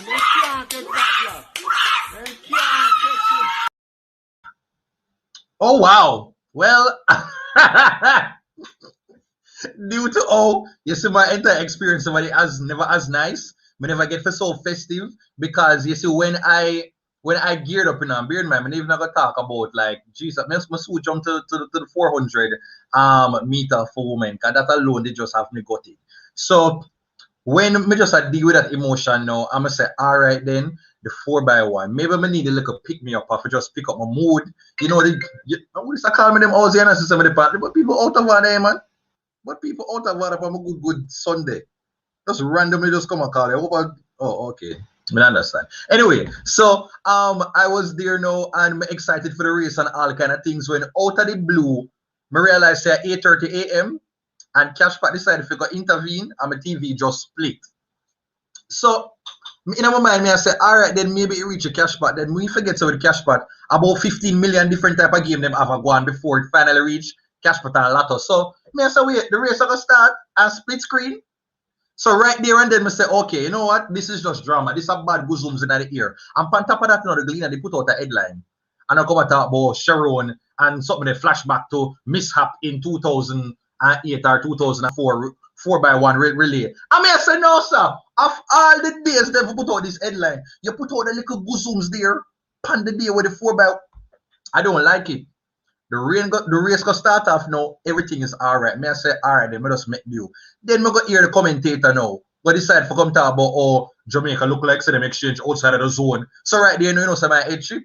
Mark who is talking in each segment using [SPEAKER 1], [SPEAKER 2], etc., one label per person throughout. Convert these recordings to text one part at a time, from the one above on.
[SPEAKER 1] man. They can't catch that block. They can't catch it.
[SPEAKER 2] Oh wow. Well, due to you see my entire experience somebody as never as nice. Me never get for so festive because you see when I geared up in beard man, I even gonna talk about like Jesus, I switch jump to the 400 meter for women, cause that alone they just have me got it. So when me just deal with that emotion now, I'm gonna say, all right then, the 4x1. Maybe I need a little pick me up or just pick up my mood. You know, what is I call me them all the some of the party, but people out of water, man. But people out of water from a good Sunday. Just randomly just come and call you. Oh, okay. I understand. Anyway, so I was there now and I'm excited for the race and all kind of things. When out of the blue, I realized at 8:30 a.m. and Cashpat decided if you go intervene and my TV just split. So in my mind, I say, all right, then maybe it reach a Cashpat. Then we forget so with Cashpat, about 15 million different type of game them have a gone before it finally reach Cashpat and Lotto. So I say, wait, the race is going to start and split screen. So right there and then I say, okay, you know what? This is just drama. This is a bad goosebumps in the ear. And on top of that, you know, the Gleaner, they put out a headline. And I come and talk about Sharon and something they flashback to mishap in 2008 or 2004 4x1 relay. I mean, I say, no, sir. Of all the days they put out this headline, you put out the little goosebumps there, pan the day with the 4x. I don't like it. The race go start off now. Everything is all right. I say, all right, then I just make do. Then I go hear the commentator now. But decide for come talk about Jamaica look like them exchange outside of the zone. So right there, you know, say my edge trip.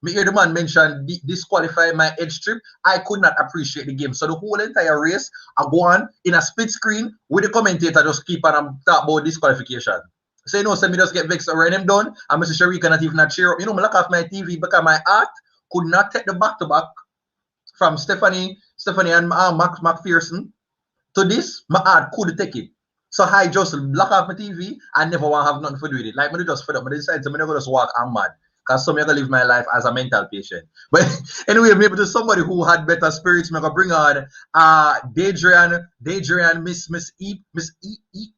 [SPEAKER 2] Me hear the man mention disqualify my edge trip. I could not appreciate the game. So the whole entire race, I go on in a split screen with the commentator just keep on talk about disqualification. So you know, so me just get vexed around him done. And Mr. Sherry cannot even cheer up. You know, I look off my TV because my heart could not take the back-to-back from Stephanie and McPherson to this, my heart could take it. So I just lock off my TV and never want to have nothing to do with it. Like, I just fed up. I decided to never just walk, I'm mad. Because some going to live my life as a mental patient. But anyway, maybe to somebody who had better spirits, I'm going to bring on Daydrayan, Miss E.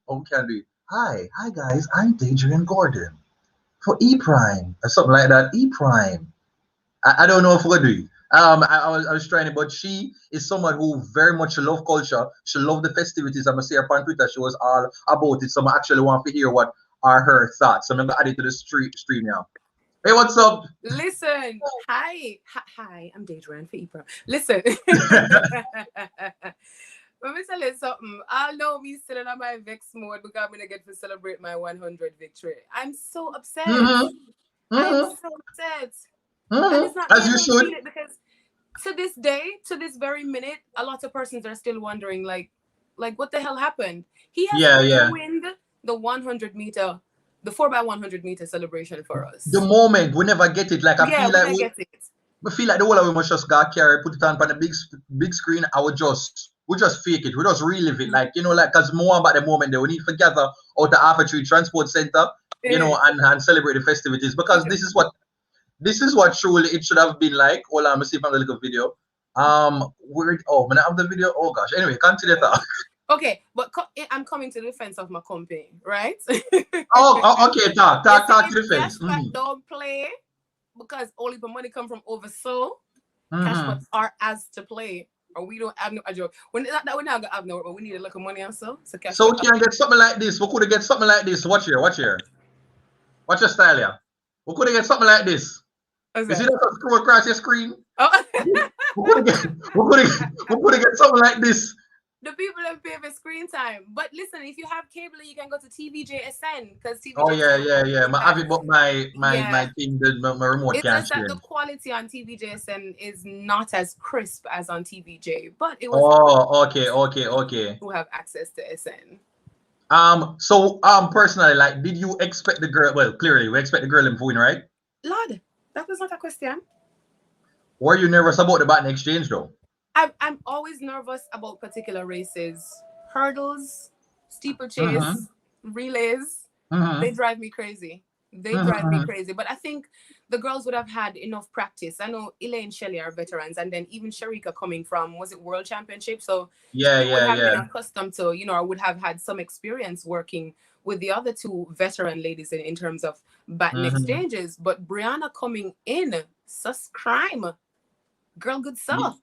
[SPEAKER 2] Oh, can do it. Hi guys, I'm Daydrayan Gordon. For E Prime, or something like that. E Prime. I don't know if we're doing. I was trying it, but she is someone who very much love culture. She love the festivities. I'm gonna see her on Twitter. She was all about it. So I actually want to hear what are her thoughts. So I'm gonna add it to the stream now. Hey, what's up?
[SPEAKER 3] Listen, hi, I'm Daydrayan for EPRA. Listen, let me tell you something. I know me still in my vex mode because I'm gonna get to celebrate my 100 victory. I'm so upset. I'm so upset. And it's not
[SPEAKER 2] As you should.
[SPEAKER 3] Because to this day, to this very minute, a lot of persons are still wondering, like what the hell happened? He has ruined the 100 meter, the 4x100 meter celebration for us.
[SPEAKER 2] The moment we never get it, like I feel like we feel like the whole of we must just got carried, put it on the big screen. We just fake it. We just relive it, like you know, like because more about the moment that we need to gather out the Alpha Tree Transport Center, you know, and celebrate the festivities because this is what truly it should have been like. Hold on, let me see if I have a little video. When I have the video, oh gosh. Anyway, continue that.
[SPEAKER 3] Okay, but I'm coming to the defense of my company, right?
[SPEAKER 2] Okay, talk to the defense.
[SPEAKER 3] Don't play because only the money come from over so cash are as to play. Or we don't have no joke. We're not gonna have no, but we need a little money also.
[SPEAKER 2] So we can get something like this. We could get something like this. Watch here. Watch your style here. We could get something like this. You see that scroll across your screen?
[SPEAKER 3] Oh.
[SPEAKER 2] we could get something like this.
[SPEAKER 3] The people that pay for screen time. But listen, if you have cable, you can go to TVJSN because TVJSN.
[SPEAKER 2] Oh yeah. I have it, but my thing, my remote
[SPEAKER 3] it's
[SPEAKER 2] can't
[SPEAKER 3] just that the quality on TVJSN is not as crisp as on TVJ, but it was.
[SPEAKER 2] Okay.
[SPEAKER 3] Who have access to SN.
[SPEAKER 2] So personally, like, did you expect the girl? Well, clearly, we expect the girl in win, right?
[SPEAKER 3] Lord, that was not a question.
[SPEAKER 2] Were you nervous about the baton exchange, though?
[SPEAKER 3] I'm always nervous about particular races. Hurdles, steeplechase, relays, they drive me crazy. But I think the girls would have had enough practice. I know Elaine and Shelley are veterans, and then even Sharika coming from, was it World Championship? So they would have been accustomed to, you know, or would have had some experience working with the other two veteran ladies in terms of baton exchanges. But Briana coming in, sus crime. Girl, good stuff.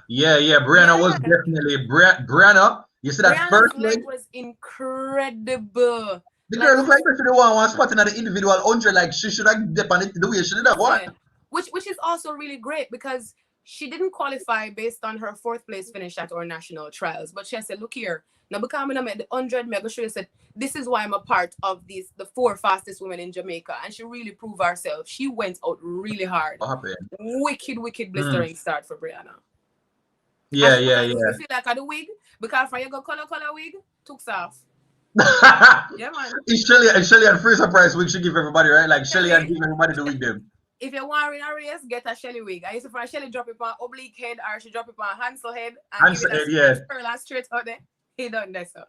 [SPEAKER 2] Yeah, Briana was definitely Briana. You see that
[SPEAKER 3] Briana's
[SPEAKER 2] first
[SPEAKER 3] leg
[SPEAKER 2] leg?
[SPEAKER 3] was incredible.
[SPEAKER 2] The girl looked like she should have won one spot in the individual 100. Like she should have dipped on it the way she did have won.
[SPEAKER 3] Which is also really great because she didn't qualify based on her 4th place finish at our national trials. But she said, look here, now because I'm at the 100, I'm show you said, this is why I'm a part of the 4 fastest women in Jamaica. And she really proved herself. She went out really hard. Wicked blistering start for Briana.
[SPEAKER 2] Yeah.
[SPEAKER 3] You feel like the wig, because from you go color wig, took off. Yeah, man.
[SPEAKER 2] It's Shelly and free surprise wig she give everybody, right? Like Shelly and give everybody the wig them.
[SPEAKER 3] If you want to win a race, get a Shelly wig. I used to find Shelly drop it on oblique head or she drop it on Hansel head and give it a curl and straight out there. He done that, so.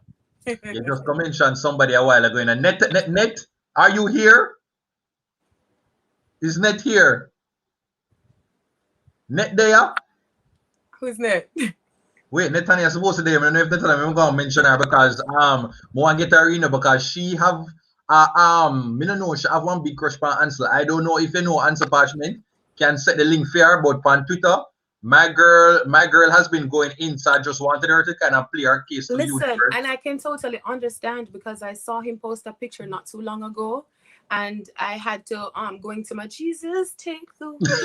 [SPEAKER 2] You just mentioned somebody a while ago in a net. Are you here? Is Net here? Net there?
[SPEAKER 3] Who's Net?
[SPEAKER 2] Wait, Netanya supposed to there. I don't know if Netanya I'm gonna mention her because I want to get her in because she have me don't know, she have one big crush on Ansel. I don't know if you know Ansel Parchment. Can set the link for her, but on Twitter, my girl has been going in, so I just wanted her to kind of play her case.
[SPEAKER 3] Listen, and I can totally understand because I saw him post a picture not too long ago. And I had to going to my Jesus, take the wheel.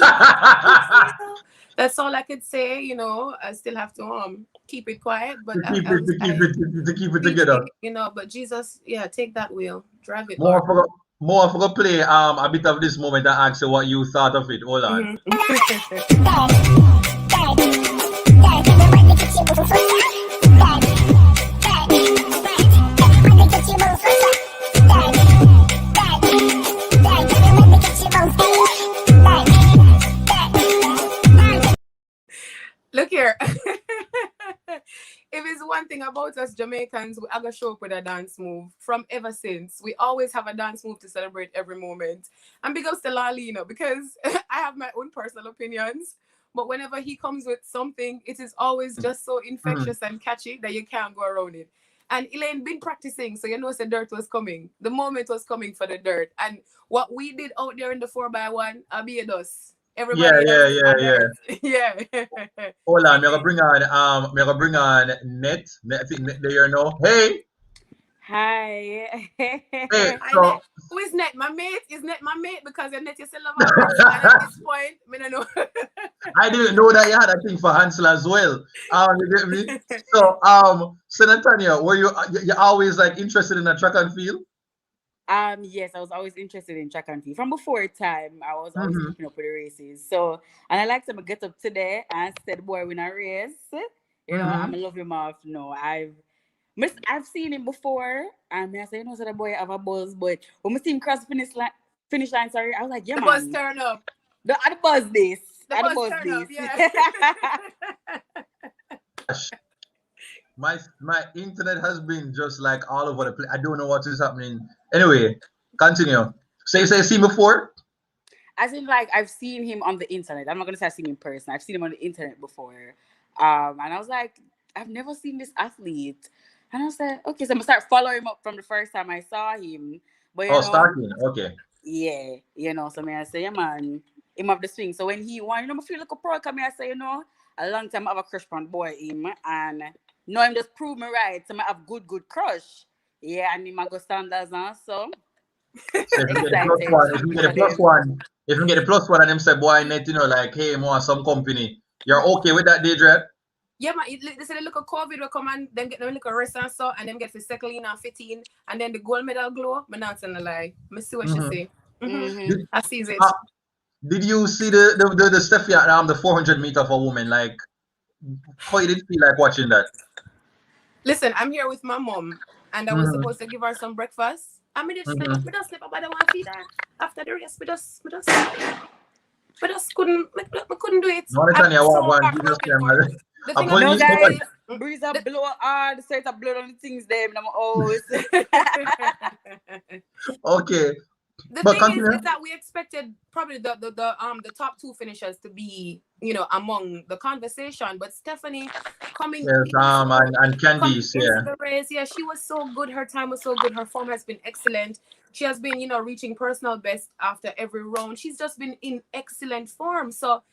[SPEAKER 3] That's all I could say, you know. I still have to keep it quiet, but
[SPEAKER 2] to keep it together.
[SPEAKER 3] You know, but Jesus, yeah, take that wheel, drive it.
[SPEAKER 2] More for play a bit of this moment and ask you what you thought of it. Hold on.
[SPEAKER 3] Look here. If it's one thing about us Jamaicans, we are gonna show up with a dance move from ever since. We always have a dance move to celebrate every moment. And big ups to Lalino because I have my own personal opinions. But whenever he comes with something, it is always just so infectious and catchy that you can't go around it. And Elaine been practicing, so you know the dirt was coming. The moment was coming for the dirt. And what we did out there in the 4x1, I'll be a us. Everybody yeah.
[SPEAKER 2] Hold on, I'm gonna bring on Net. I think Net there now. Hey.
[SPEAKER 4] Hi.
[SPEAKER 2] Hey, so
[SPEAKER 3] who is Net? My mate? Is Net my mate? Because your Net you still love her. At this point, I don't know.
[SPEAKER 2] I didn't know that you had a thing for Hansel as well. You get me? So so Natanya, were you always like interested in a track and field?
[SPEAKER 4] Yes, I was always interested in track and field. From before time, I was always keeping up with the races. So, and I like to get up today and said, boy, win a race. You know, I'm gonna love him off. No, I've seen him before, and I say, you know, so the boy have a buzz, but when I see him cross the finish line, sorry, I was like, yeah,
[SPEAKER 3] the
[SPEAKER 4] man.
[SPEAKER 3] buzz turn up.
[SPEAKER 4] The buzz this.
[SPEAKER 3] The buzz turn up, yeah.
[SPEAKER 2] My internet has been just like all over the place. I don't know what is happening. Anyway, continue. So you say you seen before?
[SPEAKER 4] As in, like, I've seen him on the internet. I'm not gonna say I've seen him in person. I've seen him on the internet before. And I was like, I've never seen this athlete. And I said, okay, so I'm gonna start following him up from the first time I saw him. But
[SPEAKER 2] starting, okay.
[SPEAKER 4] Yeah, you know, so I say, yeah, man, him have the swing. So when he won, you know, I feel like a pro. Come here, I say, you know, a long time I have a crush on boy him, and no, him just prove me right. So I have good crush. Yeah, and him I go standards now. So
[SPEAKER 2] if you get a plus one and them say, boy, Net, you know, like, hey, more some company. You're okay with that, Deidre?
[SPEAKER 3] Yeah, man. They say they look at COVID will come and then get them look at rest and so, and then get the second and 15, and then the gold medal glow. But not telling a lie. I see what she say. I see it.
[SPEAKER 2] Did you see the Steffi at the 400m for women? Like, how you did feel like watching that?
[SPEAKER 3] Listen, I'm here with my mom, and I was supposed to give her some breakfast. I mean, just sleep about the 1 feet after the race. We just couldn't do it.
[SPEAKER 2] No,
[SPEAKER 4] no, guys, breeze up blow hard, set up blood on the things there. I'm always
[SPEAKER 2] okay.
[SPEAKER 3] The thing is that we expected probably the top two finishers to be, you know, among the conversation, but Stephanie coming
[SPEAKER 2] and Candice,
[SPEAKER 3] into the race, yeah, she was so good. Her time was so good. Her form has been excellent. She has been, you know, reaching personal best after every round. She's just been in excellent form. So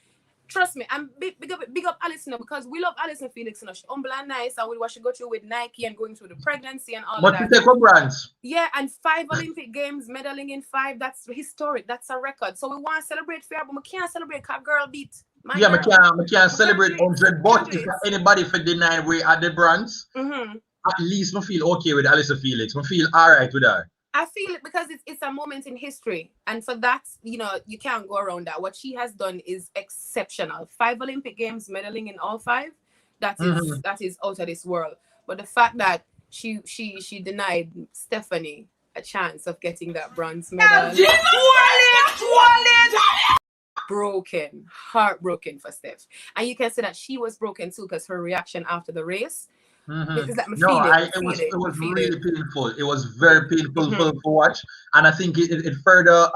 [SPEAKER 3] trust me, I'm big up Alison because we love Alison Felix. You know, she's humble and nice, and with what she go through with Nike and going through the pregnancy and all of that.
[SPEAKER 2] But you take up brands.
[SPEAKER 3] Yeah, and 5 Olympic Games, medaling in 5. That's historic. That's a record. So we want to celebrate fair, but we can't celebrate because girl beat.
[SPEAKER 2] We can't celebrate 100. But if anybody for deny we at the brands, at least we feel okay with Alison Felix. We feel all right with her.
[SPEAKER 3] I feel it because it's a moment in history, and for that, you know, you can't go around that. What she has done is exceptional. 5 Olympic Games, medaling in all 5. That is out of this world. But the fact that she denied Stephanie a chance of getting that bronze medal. Heartbroken for Steph. And you can see that she was broken too because her reaction after the race.
[SPEAKER 2] It was really painful. It was very painful to watch, and I think it further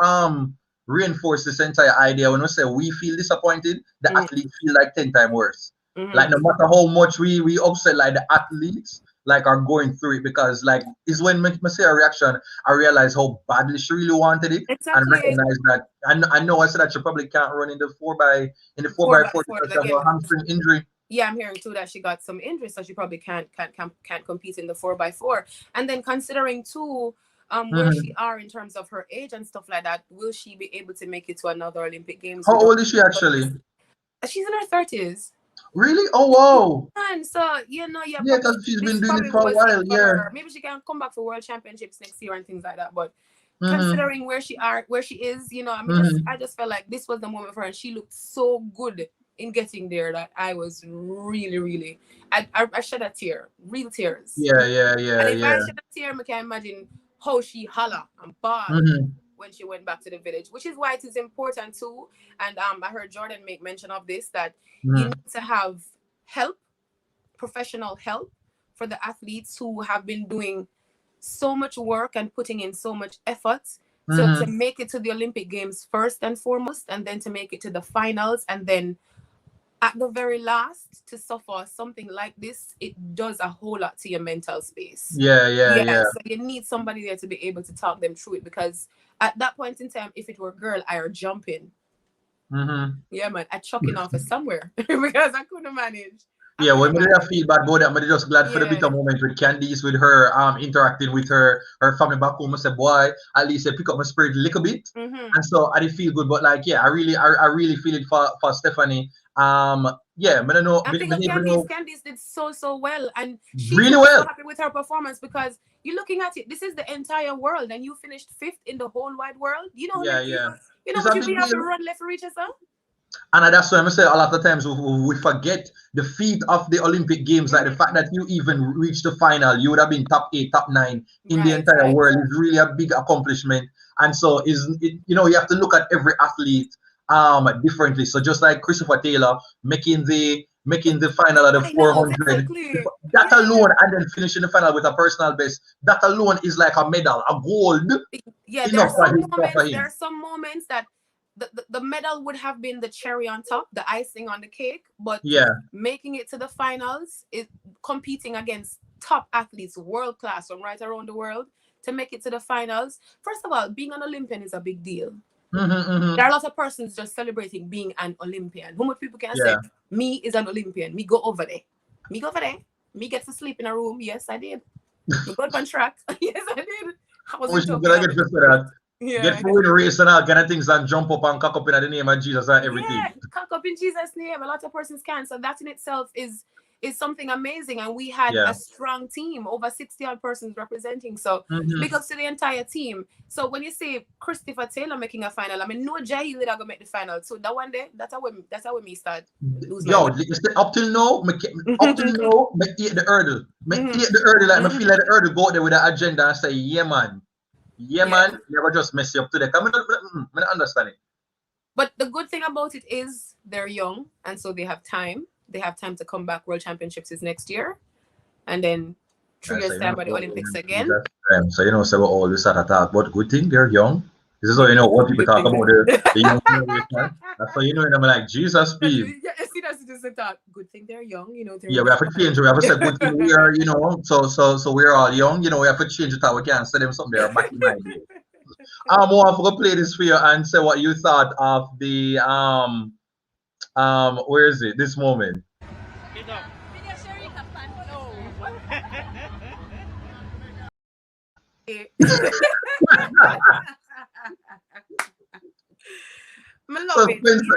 [SPEAKER 2] reinforced this entire idea when we say we feel disappointed, the athletes feel like 10 times worse. Like no matter how much we upset, like the athletes like are going through it because like is when I see a reaction, I realize how badly she really wanted it and recognize that. I know I said that she probably can't run in the 4x4 because of a hamstring injury.
[SPEAKER 3] Yeah, I'm hearing too that she got some injury, so she probably can't compete in the 4x4. And then considering too, where she are in terms of her age and stuff like that, will she be able to make it to another Olympic Games?
[SPEAKER 2] How old is she actually?
[SPEAKER 3] She's in her 30s.
[SPEAKER 2] Really? Oh wow!
[SPEAKER 3] And so you know,
[SPEAKER 2] yeah, because she's been doing it for a while. Yeah,
[SPEAKER 3] maybe she can come back for World Championships next year and things like that. But considering where she is, you know, I just felt like this was the moment for her, and she looked so good in getting there that I was really I shed a tear, real tears.
[SPEAKER 2] Yeah.
[SPEAKER 3] And if I shed a tear, I can imagine how she holla and bawl when she went back to the village, which is why it is important too. And I heard Jordan make mention of this, that you need to have help, professional help for the athletes who have been doing so much work and putting in so much effort to make it to the Olympic Games first and foremost, and then to make it to the finals, and then at the very last to suffer something like this. It does a whole lot to your mental space.
[SPEAKER 2] Yeah.
[SPEAKER 3] So you need somebody there to be able to talk them through it, because at that point in time, if it were a girl, I are jumping. Yeah, man, I chucking off somewhere because I couldn't manage.
[SPEAKER 2] Yeah, when I feel bad about that, but I'm just glad for the bitter moment with Candice, with her interacting with her family back home. I said, boy, at least I pick up my spirit a little bit. And so I did feel good. But like, yeah, I really feel it for Stephanie. Yeah, but I know.
[SPEAKER 3] I think Candice did so well, and she
[SPEAKER 2] really
[SPEAKER 3] was
[SPEAKER 2] well.
[SPEAKER 3] So happy with her performance, because you're looking at it. This is the entire world, and you finished 5th in the whole wide world. You know, you know what you have to run left for each other.
[SPEAKER 2] And that's why I say a lot of times we forget the feat of the Olympic Games, like the fact that you even reached the final, you would have been top 8, top 9 in the entire world is really a big accomplishment. And so you know, you have to look at every athlete differently. So just like Christopher Taylor making the final of the 400, that alone, and then finishing the final with a personal best, that alone is like a medal, a gold.
[SPEAKER 3] Yeah, there are some moments that the medal would have been the cherry on top, the icing on the cake, but making it to the finals, competing against top athletes, world class from right around the world, to make it to the finals. First of all, being an Olympian is a big deal. There are a lot of persons just celebrating being an Olympian. How much people can say, me is an Olympian, me go over there, me get to sleep in a room. Yes, I did. Me go on track. Yes, I did. I was
[SPEAKER 2] get through the race and all kind of things and jump up and cock up in the name of Jesus and everything.
[SPEAKER 3] Yeah, cock up in Jesus' name. A lot of persons can. So that in itself is something amazing. And we had a strong team, over 60 odd persons representing. So big ups to the entire team. So when you say Christopher Taylor making a final, I mean, no Jay Healy that gonna make the final. So that one day, that's how me start losing.
[SPEAKER 2] Yo, up till now, me eat the hurdle. Me eat the hurdle, like me feel like the hurdle go out there with an agenda and say, yeah man, never just mess you up today. I don't understand it.
[SPEAKER 3] But the good thing about it is they're young, and so they have time. They have time to come back. World Championships is next year, and then 3 years time by the Olympics again.
[SPEAKER 2] So you know, so all this at talk. But good thing they're young. This is how you know what people talk about the young generation. That's how you know, and I'm like, Jesus, Steve.
[SPEAKER 3] Yeah, see, that's just a thought. Good thing they're young, you know.
[SPEAKER 2] Yeah, we have to change. We have to say good thing we are, you know, so we're all young, you know, we have to change it how we can say them something there back in my day. I want to play this for you and say what you thought of the where is it? This moment.
[SPEAKER 3] So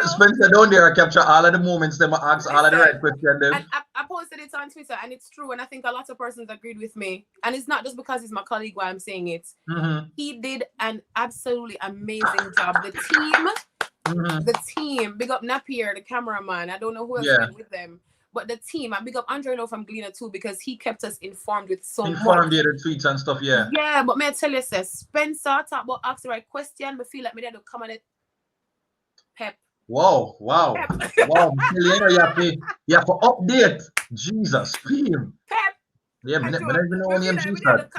[SPEAKER 2] Spencer down there capture all of the moments, them ask all of the right questions.
[SPEAKER 3] I posted it on Twitter and it's true, and I think a lot of persons agreed with me. And it's not just because he's my colleague why I'm saying it. He did an absolutely amazing job. The team, big up Napier, the cameraman. I don't know who else went with them. But the team, I big up Andre from Gleaner too, because he kept us informed with so much.
[SPEAKER 2] The tweets and stuff, yeah.
[SPEAKER 3] Yeah, but may I tell you, Spencer talk about ask the right question, but feel like me there to come on it. Pep.
[SPEAKER 2] Wow. Pep. Wow. You have to update. Jesus, Pep. Yeah, I don't even know name GSAT.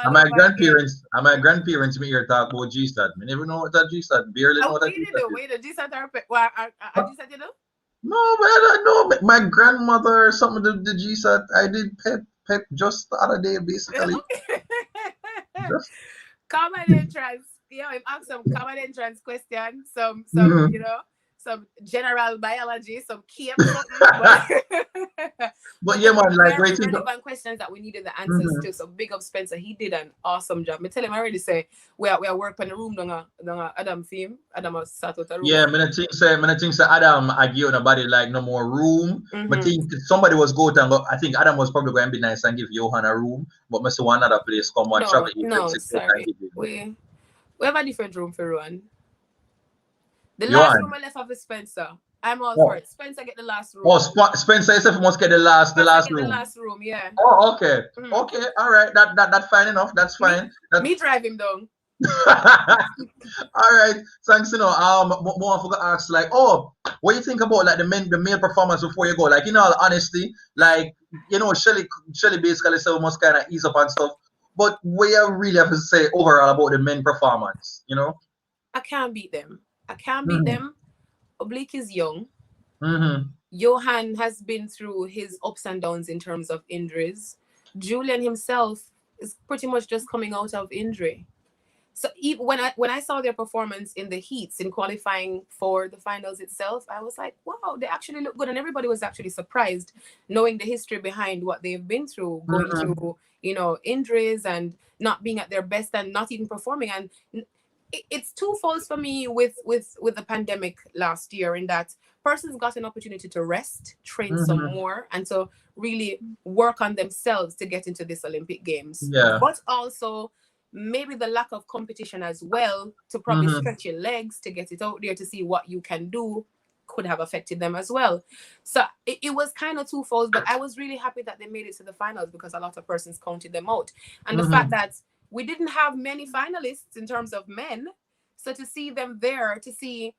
[SPEAKER 2] My grandparents me here talk about GSAT. I never know what that GSAT. Barely know what that GSAT.
[SPEAKER 3] Wait, the GSAT are Pep. Well, GSAT you know?
[SPEAKER 2] No, but I don't know. My grandmother, some of the GSAT, I did Pep just the other day, basically.
[SPEAKER 3] Common entrance. Yeah, I'm asked some common entrance question, some you know, some general biology, some key
[SPEAKER 2] but yeah, man, like
[SPEAKER 3] very relevant questions that we needed the answers to. So big up Spencer, he did an awesome job. I tell him I already say we are working the room down Adam theme. Adam has sat out the room.
[SPEAKER 2] Yeah, I think say Adam I give nobody like no more room. I think somebody was going to go. I think Adam was probably going to be nice and give Johan a room, but Mr. One other place come on travel.
[SPEAKER 3] No, sorry. We have a different room for Rowan. The last room I left of is Spencer. I'm all for it. Spencer get the last room.
[SPEAKER 2] Oh, Spencer yourself must get the last room.
[SPEAKER 3] The last room, yeah.
[SPEAKER 2] Oh, okay. Okay, all right. That's fine enough. That's fine.
[SPEAKER 3] Me drive him down.
[SPEAKER 2] All right. Thanks, you know. More I forgot to ask, like, what do you think about like the male performance before you go? Like, in all honesty, like, you know, Shelly basically said we must kind of ease up and stuff. But what you really have to say overall about the men performance, you know?
[SPEAKER 3] I can't beat them. Oblique is young.
[SPEAKER 2] Mm-hmm.
[SPEAKER 3] Johan has been through his ups and downs in terms of injuries. Julian himself is pretty much just coming out of injury. So even when I saw their performance in the heats in qualifying for the finals itself, I was like, wow, they actually look good. And everybody was actually surprised knowing the history behind what they've been through, going through, injuries and not being at their best and not even performing. And it's twofold for me with the pandemic last year, in that persons got an opportunity to rest, train some more, and to really work on themselves to get into this Olympic Games.
[SPEAKER 2] Yeah.
[SPEAKER 3] But also maybe the lack of competition as well, to probably stretch your legs to get it out there to see what you can do, could have affected them as well. So it was kind of twofold, but I was really happy that they made it to the finals because a lot of persons counted them out. And the fact that we didn't have many finalists in terms of men, so to see them there, to see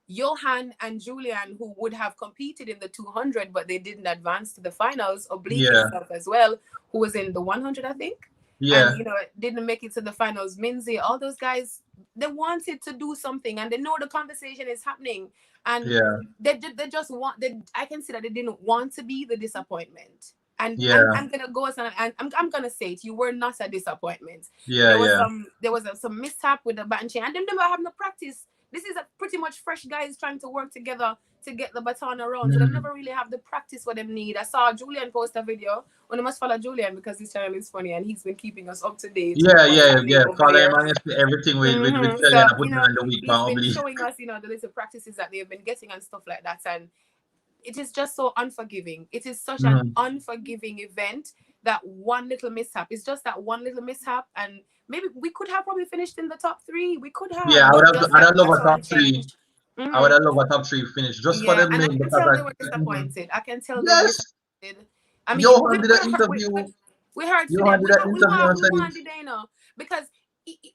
[SPEAKER 3] Johan and Julian, who would have competed in the 200, but they didn't advance to the finals, Oblique himself as well, who was in the 100, I think.
[SPEAKER 2] Yeah.
[SPEAKER 3] And, didn't make it to the finals. Minzy, all those guys, they wanted to do something, and they know the conversation is happening. And they just I can see that they didn't want to be the disappointment. And I'm gonna go and I'm gonna say it. You were not a disappointment. There was some mishap with the baton chain, and them never have no practice. This is a pretty much fresh guys trying to work together to get the baton around. So they never really have the practice what them need. I saw Julian post a video. And I must follow Julian because his channel is funny and he's been keeping us up to date.
[SPEAKER 2] Follow him on everything with Shelly and putting on the week.
[SPEAKER 3] He's been showing us, the little practices that they've been getting and stuff like that. And it is just so unforgiving. It is such an unforgiving event, that one little mishap. It's just that one little mishap, and maybe we could have probably finished in the top 3. We could have.
[SPEAKER 2] Yeah, I'd love a top 3. I would have loved a top 3 finish just for them.
[SPEAKER 3] And I can tell they were disappointed. I can tell they were disappointed. I mean,
[SPEAKER 2] Johan did an interview.
[SPEAKER 3] We heard Johan did an interview. Because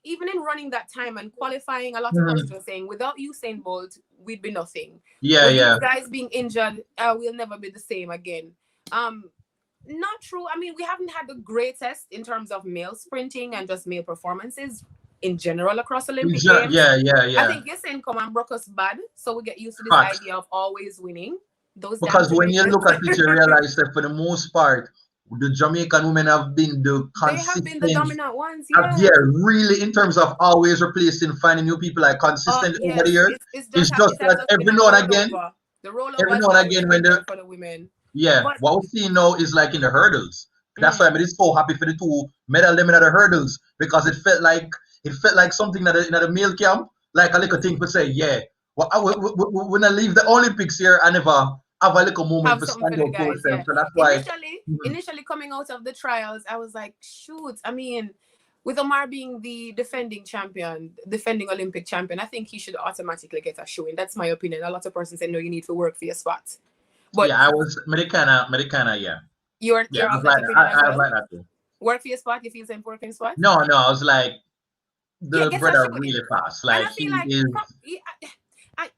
[SPEAKER 3] even in running that time and qualifying, a lot of us were saying, without Usain Bolt, we'd be nothing. With guys being injured, we'll never be the same again. Not true. I mean, we haven't had the greatest in terms of male sprinting and just male performances. in general across Olympic Games. I think Yasin come and broke us bad, so we get used to this idea of always winning.
[SPEAKER 2] Because when you look at it, you realize that for the most part, the Jamaican women have been the consistent.
[SPEAKER 3] They have been the dominant ones,
[SPEAKER 2] really, in terms of always replacing, finding new people like consistent over the years. It's just that every now and again, when
[SPEAKER 3] for the women.
[SPEAKER 2] What we're seeing now is like in the hurdles. That's why I'm so happy for the two medal them in the hurdles, because it felt like something that in the male camp, like a little thing to say, well, when I leave the Olympics here, I never have a little moment for stand up for them. So that's why
[SPEAKER 3] initially coming out of the trials, I was like, shoot, I mean, with Omar being the defending Olympic champion, I think he should automatically get a showing. That's my opinion. A lot of persons say, no, you need to work for your spot. But
[SPEAKER 2] I was Americana,
[SPEAKER 3] You're
[SPEAKER 2] I was like that too.
[SPEAKER 3] Work for your spot, you feel same work in spot?
[SPEAKER 2] No, I was like, the brother really fast. Like,
[SPEAKER 3] and I feel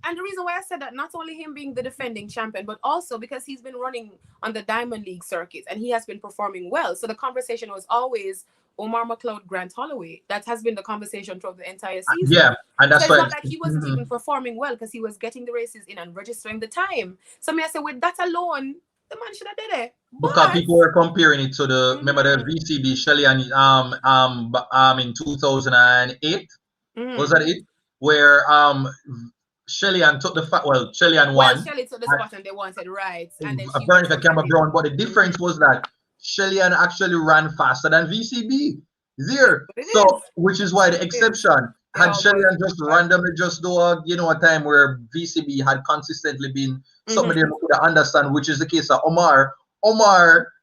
[SPEAKER 3] and the reason why I said that, not only him being the defending champion, but also because he's been running on the Diamond League circuit and he has been performing well. So the conversation was always Omar McLeod, Grant Holloway. That has been the conversation throughout the entire season.
[SPEAKER 2] And that's
[SPEAKER 3] so
[SPEAKER 2] why
[SPEAKER 3] it's not like he wasn't even performing well, because he was getting the races in and registering the time. So I said, with that alone, the man should have did it.
[SPEAKER 2] Because people were comparing it to the remember the VCB Shelly and in 2008 was that it, where Shelly and took the Shelly and won.
[SPEAKER 3] Shelly took the spot and they wanted rights, and then
[SPEAKER 2] Veronica Campbell Brown. But the difference was that Shelly actually ran faster than VCB there. So which is why the exception. Had Shelly just randomly just do a time where VCB had consistently been something they could understand, which is the case of Omar. Omar,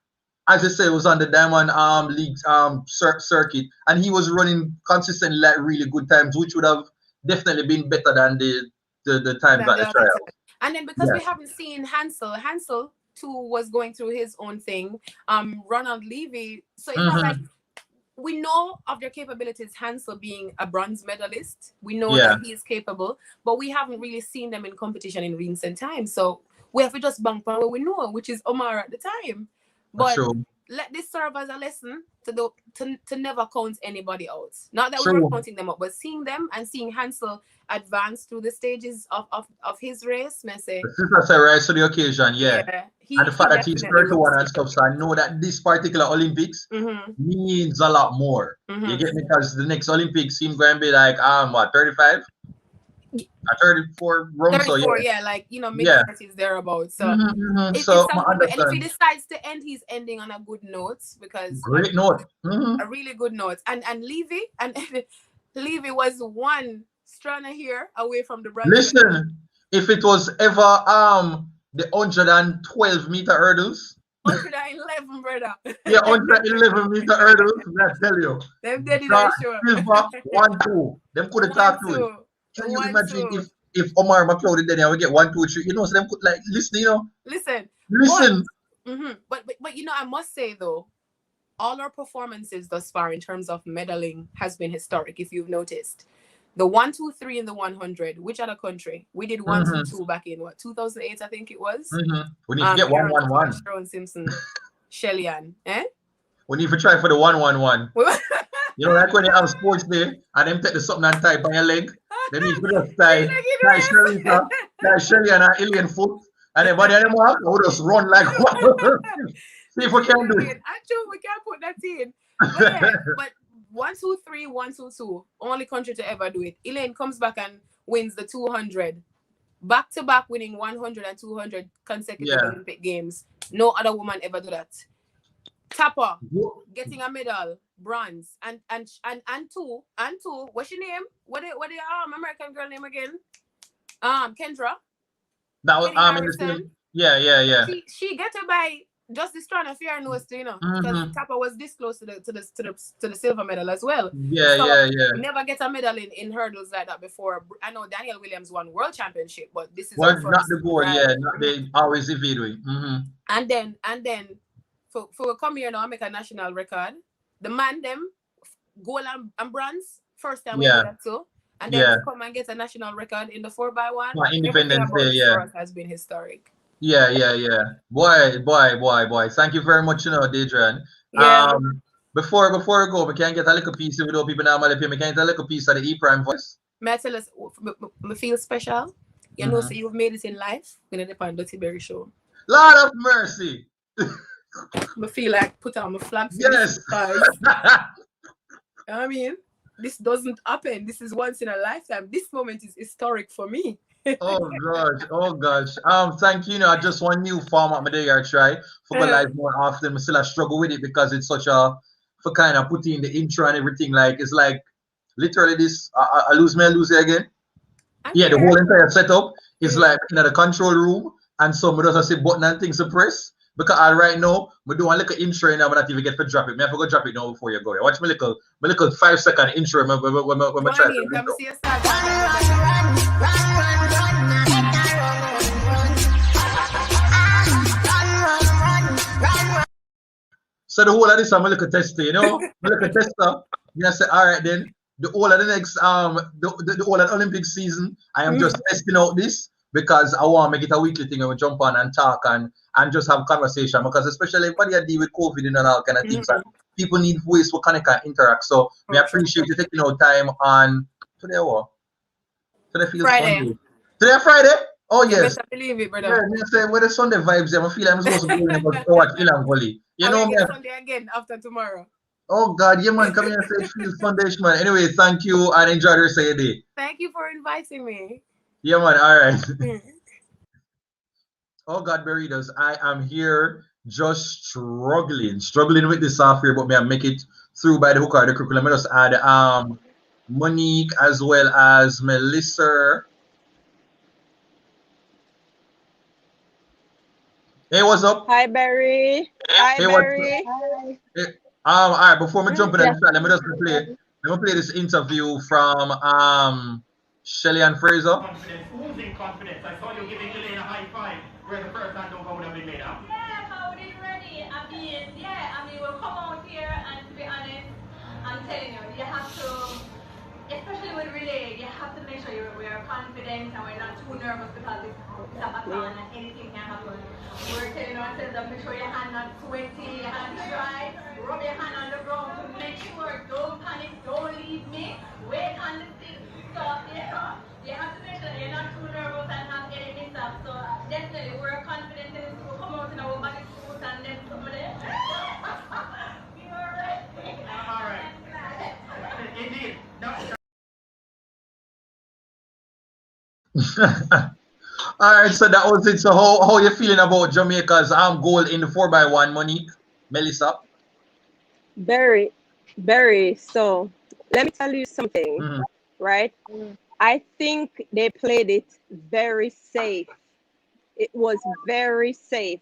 [SPEAKER 2] as I said, was on the Diamond League circuit, and he was running consistently like really good times, which would have definitely been better than the times at the trial.
[SPEAKER 3] And then because we haven't seen Hansel too was going through his own thing. Ronald Levy, so it's not like. We know of their capabilities, Hansel being a bronze medalist. We know that he is capable, but we haven't really seen them in competition in recent times. So we have to just bank on what we know, which is Omar at the time. But let this serve as a lesson to never count anybody out. Not that we're counting them up, but seeing them and seeing Hansel advance through the stages of his race, may say.
[SPEAKER 2] That's a rise to the occasion, and the fact that he's 31 and stuff, so I know that this particular Olympics means a lot more. You get me? Because the next Olympics seem going to be like 35? 34 rounds.
[SPEAKER 3] 34, like mid-30s thereabouts. So it's something, and if he decides to end, he's ending on a good note, because
[SPEAKER 2] great note.
[SPEAKER 3] A really good note. And Levy Levy was one strand here away from the bronze.
[SPEAKER 2] Listen, if it was ever the 112-meter hurdles.
[SPEAKER 3] 111, brother.
[SPEAKER 2] 111-meter hurdles. I tell you.
[SPEAKER 3] Them dead in that show.
[SPEAKER 2] Silver, 1-2. Them could have talked to it. Can you imagine if Omar McLeod did then we get 1, 2, 3? So them could listen. Listen.
[SPEAKER 3] But I must say though, all our performances thus far in terms of medaling has been historic. If you've noticed. The 1, 2, 3 in the 100. Which other country? We did 1, 2, 2 back in 2008, I think it was.
[SPEAKER 2] We need to get 1, 1, 1.
[SPEAKER 3] Sharon Simpson, Shelly Ann.
[SPEAKER 2] We need to try for the 1, 1, 1. Like when you have sports day and them take the something and type on your leg. They need to just tie Shelly and her alien foot, and then by the end of we'll just run like see if we can do it.
[SPEAKER 3] Actually, we can't put that in. But 1, 2, 3, 1, 2, 2. Only country to ever do it. Elaine comes back and wins the 200. Back to back winning 100 and 200 consecutive Olympic Games. No other woman ever do that. Tapper getting a medal, bronze, and two. What's your name? What the American girl name again? Kendra.
[SPEAKER 2] That was yeah.
[SPEAKER 3] She get her by just this trying to fear nose, because Tapper was this close to the silver medal as well.
[SPEAKER 2] Yeah.
[SPEAKER 3] Never get a medal in hurdles like that before. I know Daniel Williams won world championship, but this is
[SPEAKER 2] not the goal. Not they always evade.
[SPEAKER 3] And then for come here now, make a national record. The man them gold and bronze first time we did that too. And then to come and get a national record in the 4x1.
[SPEAKER 2] Independence Day,
[SPEAKER 3] has been historic.
[SPEAKER 2] Yeah. Boy. Thank you very much, Deidre. Before we go, we can get a little piece without people normally pay. We can get a little piece of the E-Prime voice.
[SPEAKER 3] May I tell us, me feel special? You know, so you've made it in life. We're going to depend on Duttyberryshow.
[SPEAKER 2] Lord of mercy.
[SPEAKER 3] I feel like put on my flag for
[SPEAKER 2] Yes.
[SPEAKER 3] this because, I mean, this doesn't happen. This is once in a lifetime. This moment is historic for me.
[SPEAKER 2] Oh gosh. Thank you. You know, I just one new format my day I try for live more often. I still struggle with it because it's such a for kind of putting the intro and everything. Like it's like literally this. I lose it again. Yeah, the whole entire setup is like in the control room, and some of us say button and things to press. Because right now, we do a little intro and I'm not even get to drop it. I have to go drop it now before you go. Watch my little 5-second intro when I try to
[SPEAKER 3] come see us start.
[SPEAKER 2] So the whole of this I'm a little tester, you know? I'm a little tester. I say, all right then. The whole of the next the whole of the Olympic season, I am just testing out this because I want to make it a weekly thing and we jump on and talk and just have conversation because especially when you deal with COVID and all kind of things, and people need ways to connect and interact. So we appreciate you taking out time on today what? Today feels Friday. Today Friday? Oh yes.
[SPEAKER 3] I believe it, brother.
[SPEAKER 2] Yeah, say with the Sunday vibes, I feel I'm supposed to be going to watch Ilan Volley. You know, man.
[SPEAKER 3] Sunday again after tomorrow.
[SPEAKER 2] Oh God, yeah, man, come here and say it feels foundation, man. Anyway, thank you and enjoy the rest of your day.
[SPEAKER 3] Thank you for inviting me.
[SPEAKER 2] Yeah, man. All right. Oh God, burritos, I am here just struggling with the software, but may I make it through by the hook or the curriculum. I just add Monique as well as Melissa. Hey, what's up?
[SPEAKER 5] Hi, Barry. Hi, Barry.
[SPEAKER 2] Hey, all right, before we jump in the chat, let me play this interview from Shelly and Fraser.
[SPEAKER 1] Oozing confidence. I saw you giving Elaine a high five. Where the first hand would have been made up.
[SPEAKER 6] Yeah, how did ready? I mean, we'll come out here and to be honest, I'm telling you, you have to, especially with relay, you have to make sure we are confident and we're not too nervous because it's a baton and anything can happen. We're telling ourselves that make sure your hand not sweaty, your hand dry, rub your hand on the ground to make sure, don't panic, don't leave me, wait on the stick, stop, you have to make sure that you're not too nervous and have any mix-up. So definitely we're confident in this to come out in our body suit and then somebody. You're right.
[SPEAKER 1] All right. Indeed. No.
[SPEAKER 2] All right, so that was it. So how you feeling about Jamaica's goal in the 4x1, Monique? Melissa?
[SPEAKER 5] Barry, so let me tell you something, right? I think they played it very safe. It was very safe.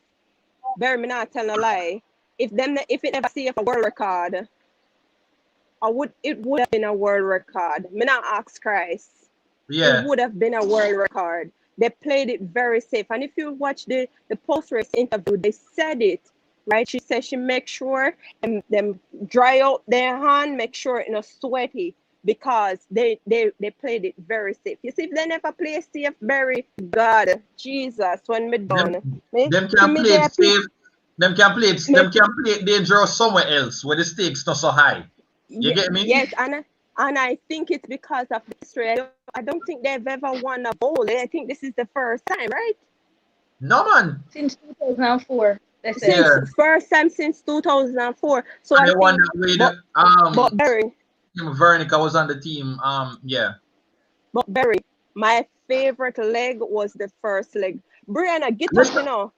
[SPEAKER 5] Barry, me not tell a lie. If it never see a world record, it would have been a world record. Me not ask Christ.
[SPEAKER 2] Yeah.
[SPEAKER 5] It would have been a world record. They played it very safe. And if you watch the post-race interview, they said it, right? She said she make sure them dry out their hand, make sure it's not sweaty because they played it very safe. You see, if they never play safe, Barry, God, Jesus, when me done.
[SPEAKER 2] Them can play it safe. Them can play it dangerous somewhere else where the stakes not so high. You get me?
[SPEAKER 5] Yes, and I think it's because of history. I don't think they've ever won a bowl. I think this is the first time, right?
[SPEAKER 2] No, man.
[SPEAKER 7] Since 2004.
[SPEAKER 5] First time since 2004. So I
[SPEAKER 2] won
[SPEAKER 5] think,
[SPEAKER 2] that with
[SPEAKER 5] but Barry,
[SPEAKER 2] Vernica was on the team. Yeah.
[SPEAKER 5] But Barry, my favorite leg was the first leg. Briana, get up, you know.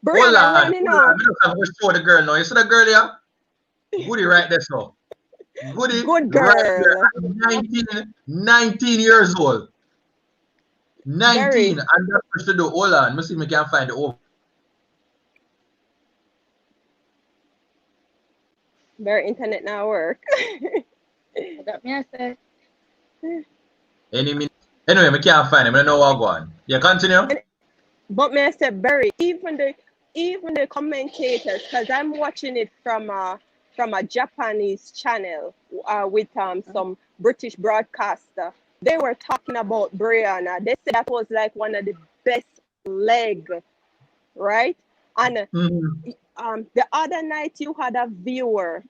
[SPEAKER 5] Briana, running on.
[SPEAKER 2] I'm going to show the girl now. You see the girl here? Goody right there, so. Goody.
[SPEAKER 5] Good girl.
[SPEAKER 2] Right there, 19 years old. 19.
[SPEAKER 5] Barry.
[SPEAKER 2] And that's what she do. Hold on. Let me see if I can find the over.
[SPEAKER 5] Barry, internet now work.
[SPEAKER 7] Got me, I said.
[SPEAKER 2] Any minute. Anyway, I can't find him. I don't know what going on. Yeah, continue.
[SPEAKER 5] But me I said, Barry, even the commentators, because I'm watching it from a Japanese channel with some British broadcaster. They were talking about Briana. They said that was like one of the best leg, right? And the other night you had a viewer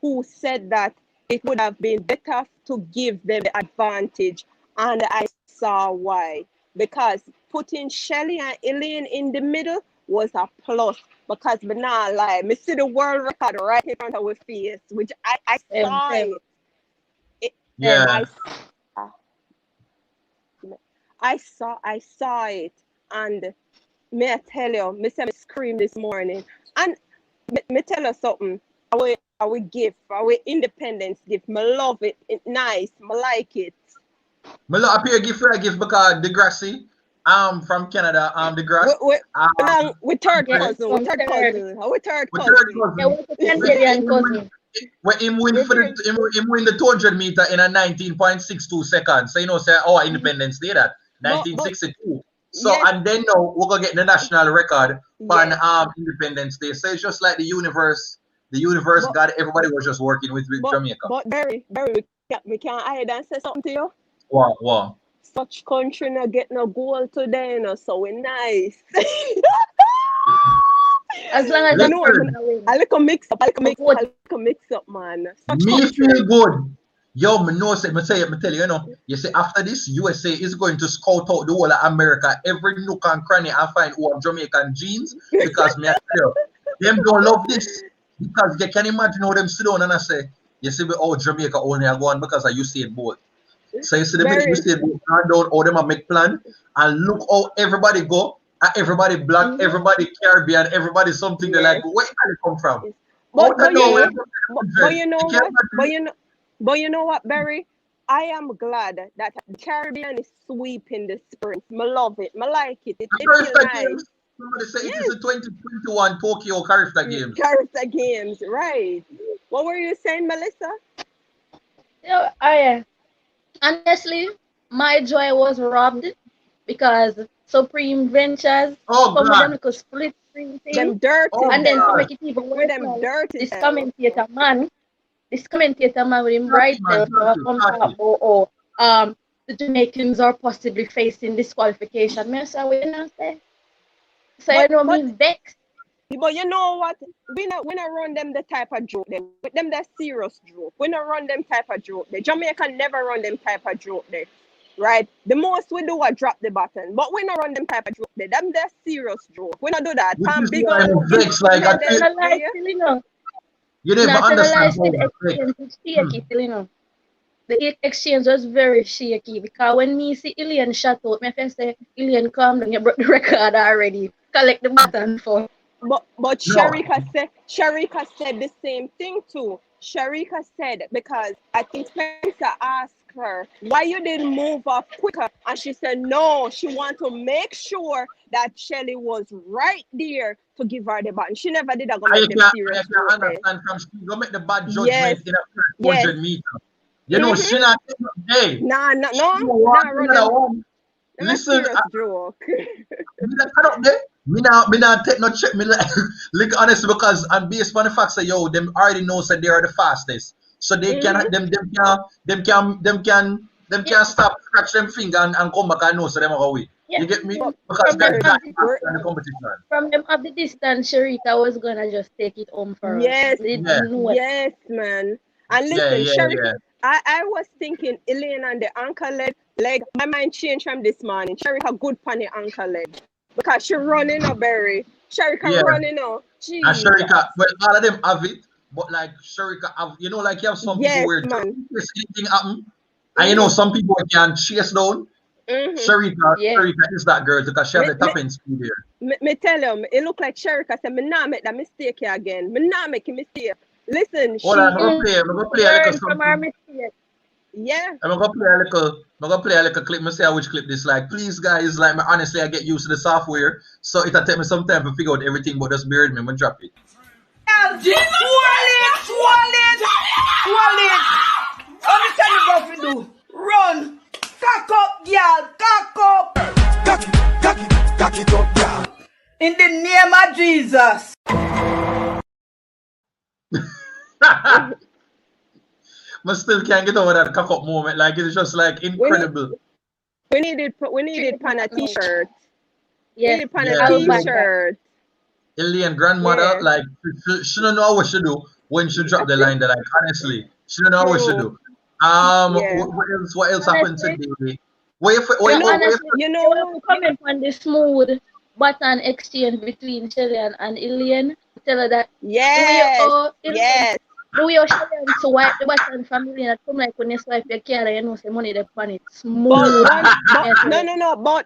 [SPEAKER 5] who said that it would have been better to give them the advantage, and I saw why. Because putting Shelly and Elaine in the middle was a plus. Because me not lie, me see the world record right in front of our face, which I saw it.
[SPEAKER 2] Yeah.
[SPEAKER 5] I saw it, and may I tell you, me say me scream this morning, and me tell you something. Our gift, our independence gift, me love it. It's nice, me like it.
[SPEAKER 2] Me look up here gift for a gift because Degrassi, from Canada, Degrassi.
[SPEAKER 5] We third cousin. We third cousin.
[SPEAKER 7] Yeah, what's the Canadian cousin?
[SPEAKER 2] When him win the 200 meter in a 19.62 seconds. So you know, say our Independence Day that 1962. So and then now we're gonna get the national record on Independence Day. So it's just like the universe. God, everybody was just working with Jamaica.
[SPEAKER 5] But Barry, we can't hide and say something to you.
[SPEAKER 2] Wow.
[SPEAKER 5] Such country not get no goal today, you know, so we nice.
[SPEAKER 7] As long as
[SPEAKER 5] you know, a little mix up, man.
[SPEAKER 2] Me feel good. Yo, me know, me tell you, you know, you see, after this, USA is going to scout out the whole of America, every nook and cranny, and find who have Jamaican genes, because me, I tell you, them don't love this, because you can imagine how them sit down and I say, you see, Jamaica only are going because of Usain Bolt. So you see the minute Usain Bolt down, all them a make plan, and look how everybody go, everybody black, everybody Caribbean, everybody something they like, where can it come from?
[SPEAKER 5] But you know what, Barry? I am glad that the Caribbean is sweeping the sprint. I love it. I like it. It feels nice.
[SPEAKER 2] Somebody say it is the 2021 Tokyo Carifta Games.
[SPEAKER 5] Carifta Games, right. What were you saying, Melissa?
[SPEAKER 7] Honestly, my joy was robbed because Supreme Ventures, some of them could split screen thing,
[SPEAKER 5] them dirty,
[SPEAKER 7] and then to make it even worse, this commentator man with him right there comes up, the Jamaicans are possibly facing disqualification. Me say, we not say. So you know me vexed.
[SPEAKER 5] But you know what? We not run them the type of joke them. With them that serious joke. We not run them type of joke. The Jamaica never run them type of joke there. Right? The most we do is drop the button. But we not run them type of joke there. Them that serious joke. We not do that.
[SPEAKER 2] You never understand
[SPEAKER 7] the exchange was very shaky because when me see Ilian shut out, my friend say, Ilian, come down, you broke the record already. Collect the button for.
[SPEAKER 5] But Sharika said the same thing too. Sharika said, because I think Spencer asked her, why you didn't move up quicker? And she said, no, she want to make sure that Shelly was right there to give her the button. She never did. I can
[SPEAKER 2] understand from she go make the bad judgment in a 100 meter. You know, she not hey.
[SPEAKER 5] No.
[SPEAKER 2] Listen, me not take no check. Me like honest because I'm based on the fact that them already know that they are the fastest, so they can stop, scratch them finger and come back and know so them are away. You get me? Because that's the competition.
[SPEAKER 7] From them of the distance, Sharika was gonna just take it home for us.
[SPEAKER 5] Yes, man. And listen, Sharika. I was thinking Elaine and the ankle leg. My mind changed from this morning. Sharika good on the ankle leg. Because she running a Berry. Sharika running up.
[SPEAKER 2] And Sharika, well, all of them have it, but like Sharika have, you know, like you have some people where anything happen, and you know some people can chase down. Sharika is that girl because she have the tapping speed there.
[SPEAKER 5] Me tell him, it look like Sharika said, me not make that mistake here again. Me not make a mistake. Listen,
[SPEAKER 2] hold on, I'm gonna play a little
[SPEAKER 7] from our mistake.
[SPEAKER 5] Yeah.
[SPEAKER 2] I'm gonna play a little clip. Me say which clip this like. Please guys, like me honestly I get used to the software. So it'll take me some time to figure out everything, but just bear with me when drop it.
[SPEAKER 8] What you do? Run! Cock up, girl! Cock up! Cock it up, girl! In the name of Jesus!
[SPEAKER 2] But still can't get over that cock up moment. Like it's just like incredible.
[SPEAKER 5] We needed pan a t-shirt.
[SPEAKER 7] Yeah,
[SPEAKER 5] pan a t-shirt.
[SPEAKER 2] Elaine grandmother, like she don't know what she do, when she dropped the line that like honestly, she don't know what she do.
[SPEAKER 5] Yeah.
[SPEAKER 2] What else happened
[SPEAKER 7] Honestly,
[SPEAKER 2] today?
[SPEAKER 7] honestly,
[SPEAKER 5] You
[SPEAKER 7] you want
[SPEAKER 5] know,
[SPEAKER 7] to comment on the smooth button exchange between Shelly and Ilian? Tell her that
[SPEAKER 5] yes,
[SPEAKER 7] Ilian,
[SPEAKER 5] yes.
[SPEAKER 7] the way Shelly swipe the button from Ilian, come like when you swipe your card, you know, say money they on it smooth.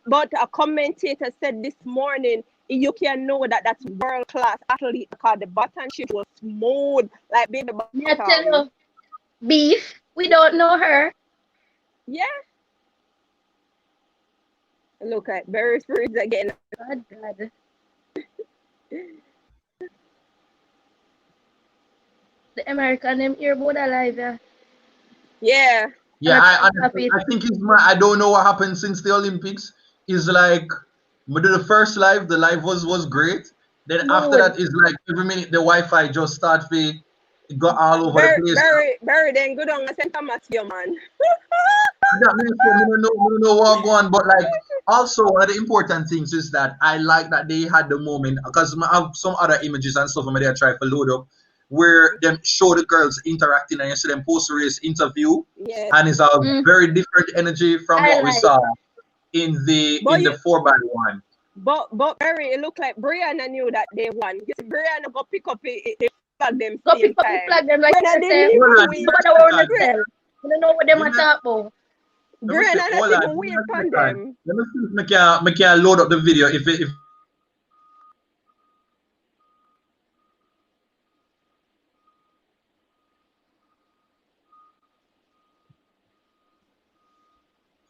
[SPEAKER 5] But a commentator said this morning, you can know that that's world class athlete because the button shift was smooth, like baby
[SPEAKER 7] Me I tell
[SPEAKER 5] bottom.
[SPEAKER 7] you, beef, we don't know her.
[SPEAKER 5] Yeah. Look at Barry Spirits again.
[SPEAKER 7] God. The American them here both alive, yeah.
[SPEAKER 5] Yeah.
[SPEAKER 2] Yeah,
[SPEAKER 7] And
[SPEAKER 2] I
[SPEAKER 7] I
[SPEAKER 2] honestly, I think it's my, I don't know what happened since the Olympics. Is like we did the first live, the live was great. Then after that is like every minute the Wi-Fi just start to go all over the place.
[SPEAKER 5] Barry, then go down and send Thomas your man.
[SPEAKER 2] That means I don't know what going on, but like also one of the important things is that I like that they had the moment because I have some other images and stuff I try to load up where them show the girls interacting and you see them post race interview and it's a very different energy from what we saw in the 4x1.
[SPEAKER 5] But Barry, it looked like Briana knew that they won. You see, Briana go pick up it flag them
[SPEAKER 7] go
[SPEAKER 5] same
[SPEAKER 7] pick up
[SPEAKER 5] time.
[SPEAKER 7] the flag them like
[SPEAKER 5] When
[SPEAKER 7] I
[SPEAKER 5] they
[SPEAKER 7] say,
[SPEAKER 5] leave,
[SPEAKER 7] I don't know what them are talking about.
[SPEAKER 5] Briana not even wait on them.
[SPEAKER 2] Let me see if I can load up the video if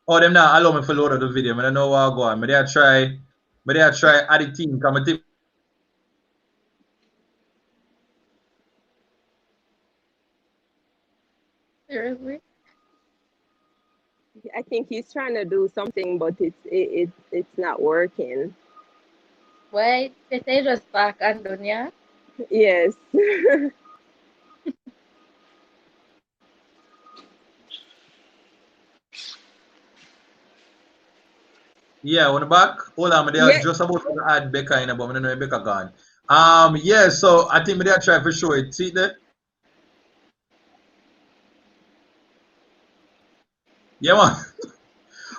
[SPEAKER 2] oh, them now allow me to load up the video. I don't know what I'm going. But I try add the team. Come and
[SPEAKER 5] I think he's trying to do something, but it's not working.
[SPEAKER 7] Wait, they just back and done, yeah?
[SPEAKER 5] Yes.
[SPEAKER 2] yeah, on the back. Hold on, they are just about to add Becca in, but I don't know if Becca gone. Yeah, so I think they are trying to show it. See there? Yeah, man.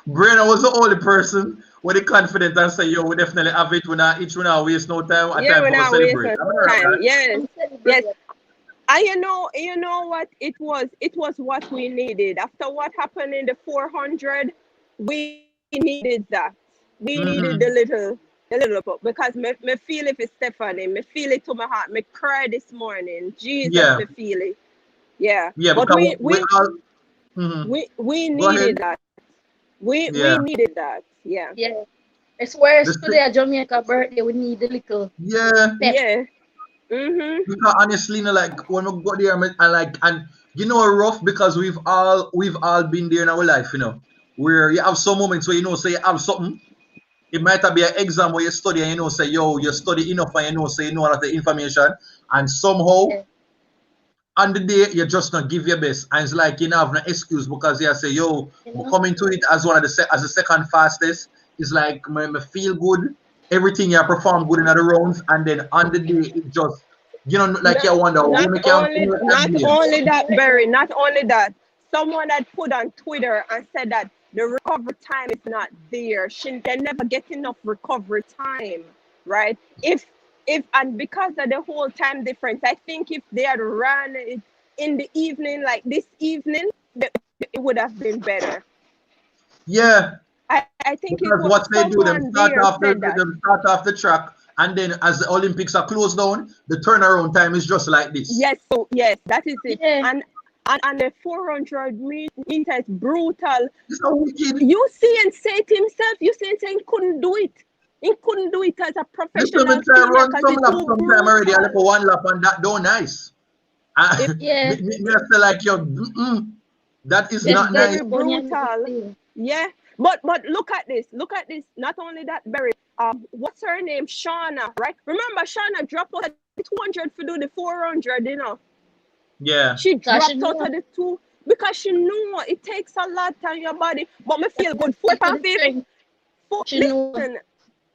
[SPEAKER 2] Briana was the only person with the confidence and say, yo, we definitely have it. We're not waste no time.
[SPEAKER 5] We're not
[SPEAKER 2] celebrate.
[SPEAKER 5] wasting time. Yes. And you know what? It was what we needed. After what happened in the 400, we needed that. We needed the little because me feel it for Stephanie. Me feel it to my heart. Me cry this morning. Jesus, me feel it. Yeah. But we needed that. We needed that. Yeah.
[SPEAKER 7] Yeah. It's worse today at Jamaica birthday. We need a little.
[SPEAKER 2] Yeah.
[SPEAKER 7] Pep.
[SPEAKER 5] Yeah.
[SPEAKER 2] Because honestly, like when we got there, and you know, rough because we've all been there in our life, you know, where you have some moments where you know, say you have something. It might be an exam where you study and you know, say yo, you study enough and you know, say you know a lot of information, and somehow on the day you just not give your best, and it's like you know have no excuse because you say yo, we're coming to it as one of the as the second fastest. It's like me feel good. Everything you perform good in the rounds, and then on the day it just like you wonder
[SPEAKER 5] not only that, Barry, not only that. Someone had put on Twitter and said that the recovery time is not there. They never get enough recovery time, right? If and because of the whole time difference, I think if they had run it in the evening, like this evening, it would have been better.
[SPEAKER 2] Yeah.
[SPEAKER 5] I think
[SPEAKER 2] because what they do, them start off the track, and then as the Olympics are closed down, the turnaround time is just like this.
[SPEAKER 5] Yes, that is it. Yeah. And the 400 meter is brutal.
[SPEAKER 2] So wicked.
[SPEAKER 5] You see and say to himself, you see and say he couldn't do it. He couldn't do it as a professional.
[SPEAKER 2] Sometime already, I like one lap and that don't nice.
[SPEAKER 7] Yeah.
[SPEAKER 2] Me like yo, that is not nice.
[SPEAKER 5] Brutal. Yeah. But look at this. Not only that, Barry. What's her name? Shauna, right? Remember, Shauna dropped out of the 200 to do the 400. You know.
[SPEAKER 2] Yeah.
[SPEAKER 5] She dropped out of the 2 because she knew it takes a lot on your body. But me feel good.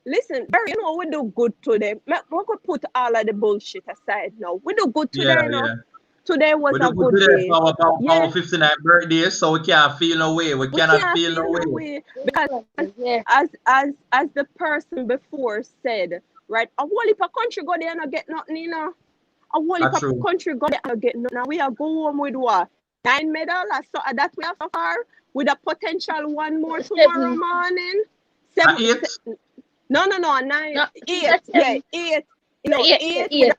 [SPEAKER 5] Listen, Barry. You know we do good today. We could put all of the bullshit aside now. We do good today, you know. Today was
[SPEAKER 2] We
[SPEAKER 5] a
[SPEAKER 2] do good
[SPEAKER 5] good
[SPEAKER 2] today
[SPEAKER 5] day.
[SPEAKER 2] for our
[SPEAKER 5] Yeah,
[SPEAKER 2] 59th birthday, so we can't feel no way. We
[SPEAKER 5] we
[SPEAKER 2] cannot
[SPEAKER 5] can't
[SPEAKER 2] feel
[SPEAKER 5] feel
[SPEAKER 2] no
[SPEAKER 5] no
[SPEAKER 2] way.
[SPEAKER 5] way because as the person before said, right? A whole heap of country go there and not get nothing, you know. A whole heap
[SPEAKER 2] That's
[SPEAKER 5] of
[SPEAKER 2] true.
[SPEAKER 5] country go there and not get nothing. Now we are go home with what? 9 medal, so that we have so far with a potential one more tomorrow morning. Seven.
[SPEAKER 2] 8?
[SPEAKER 5] No, 9.
[SPEAKER 7] No,
[SPEAKER 5] 8. Yeah, 8. You know, 8